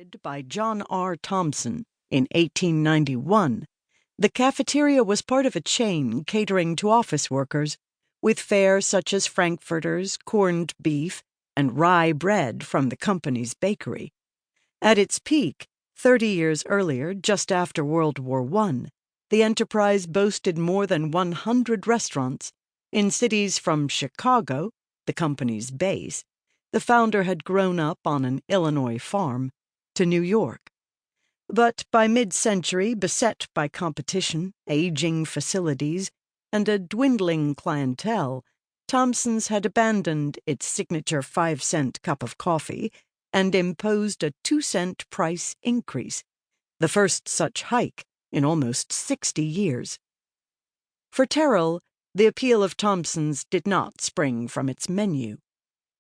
Founded by John R. Thompson in 1891, the cafeteria was part of a chain catering to office workers, with fare such as frankfurters, corned beef, and rye bread from the company's bakery. At its peak, 30 years earlier, just after World War I, the enterprise boasted more than 100 restaurants in cities from Chicago, the company's base. The founder had grown up on an Illinois farm, to New York. But by mid-century, beset by competition, aging facilities, and a dwindling clientele, Thompson's had abandoned its signature 5-cent cup of coffee and imposed a 2-cent price increase, the first such hike in almost 60 years. For Terrell, the appeal of Thompson's did not spring from its menu,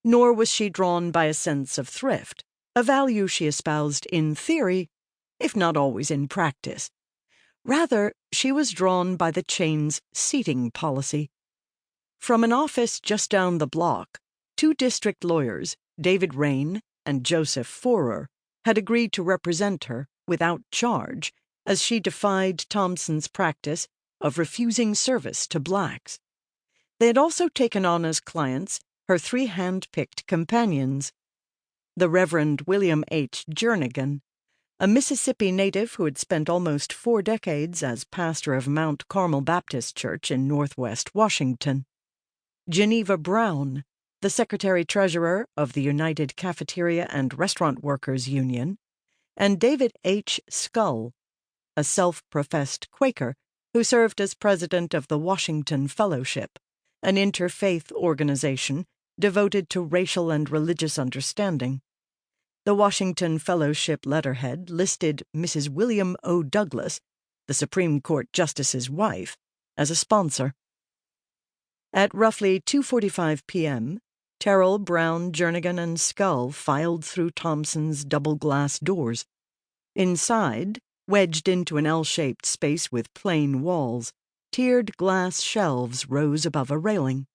nor was she drawn by a sense of thrift, a value she espoused in theory, if not always in practice. Rather, she was drawn by the chain's seating policy. From an office just down the block, 2 district lawyers, David Rain and Joseph Forer, had agreed to represent her without charge as she defied Thompson's practice of refusing service to blacks. They had also taken on as clients her 3 hand-picked companions: the Reverend William H. Jernigan, a Mississippi native who had spent almost 4 decades as pastor of Mount Carmel Baptist Church in Northwest Washington; Geneva Brown, the secretary-treasurer of the United Cafeteria and Restaurant Workers Union; and David H. Scull, a self-professed Quaker who served as president of the Washington Fellowship, an interfaith organization devoted to racial and religious understanding. The Washington Fellowship letterhead listed Mrs. William O. Douglas, the Supreme Court Justice's wife, as a sponsor. At roughly 2:45 p.m., Terrell, Brown, Jernigan, and Scull filed through Thompson's double-glass doors. Inside, wedged into an L-shaped space with plain walls, tiered glass shelves rose above a railing.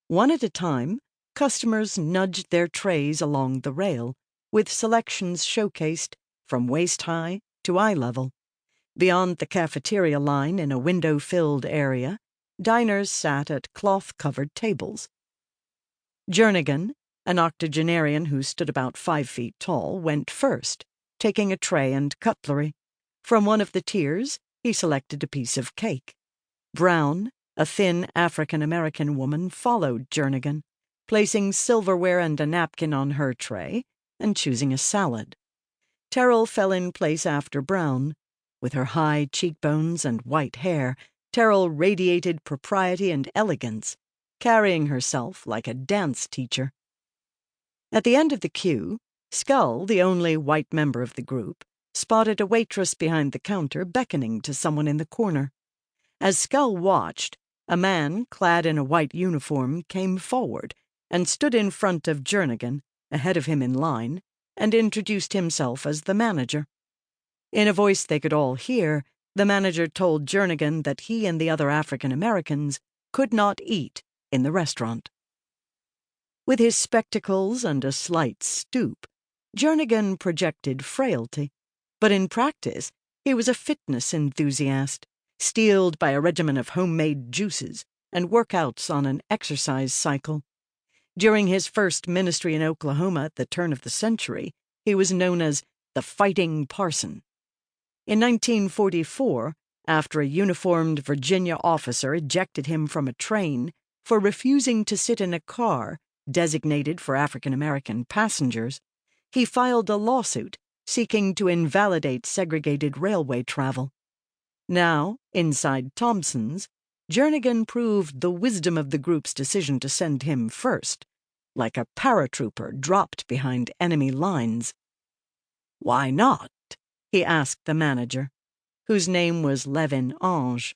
One at a time, customers nudged their trays along the rail, with selections showcased from waist-high to eye-level. Beyond the cafeteria line in a window-filled area, diners sat at cloth-covered tables. Jernigan, an octogenarian who stood about 5 feet tall, went first, taking a tray and cutlery. From one of the tiers, he selected a piece of cake. Brown, a thin African-American woman, followed Jernigan, placing silverware and a napkin on her tray and choosing a salad. Terrell fell in place after Brown. With her high cheekbones and white hair, Terrell radiated propriety and elegance, carrying herself like a dance teacher. At the end of the queue, Scull, the only white member of the group, spotted a waitress behind the counter beckoning to someone in the corner. As Scull watched, a man clad in a white uniform came forward and stood in front of Jernigan, ahead of him in line, and introduced himself as the manager. In a voice they could all hear, the manager told Jernigan that he and the other African Americans could not eat in the restaurant. With his spectacles and a slight stoop, Jernigan projected frailty, but in practice he was a fitness enthusiast, steeled by a regimen of homemade juices and workouts on an exercise cycle. During his first ministry in Oklahoma at the turn of the century, he was known as the Fighting Parson. In 1944, after a uniformed Virginia officer ejected him from a train for refusing to sit in a car designated for African-American passengers, he filed a lawsuit seeking to invalidate segregated railway travel. Now, inside Thompson's, Jernigan proved the wisdom of the group's decision to send him first, like a paratrooper dropped behind enemy lines. "Why not?" he asked the manager, whose name was Levin Ange.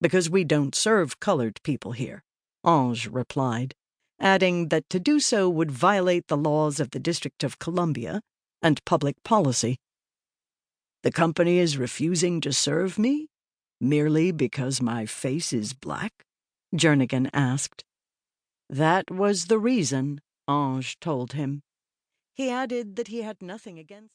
"Because we don't serve colored people here," Ange replied, adding that to do so would violate the laws of the District of Columbia and public policy. "The company is refusing to serve me, merely because my face is black?" Jernigan asked. "That was the reason," Ange told him. He added that he had nothing against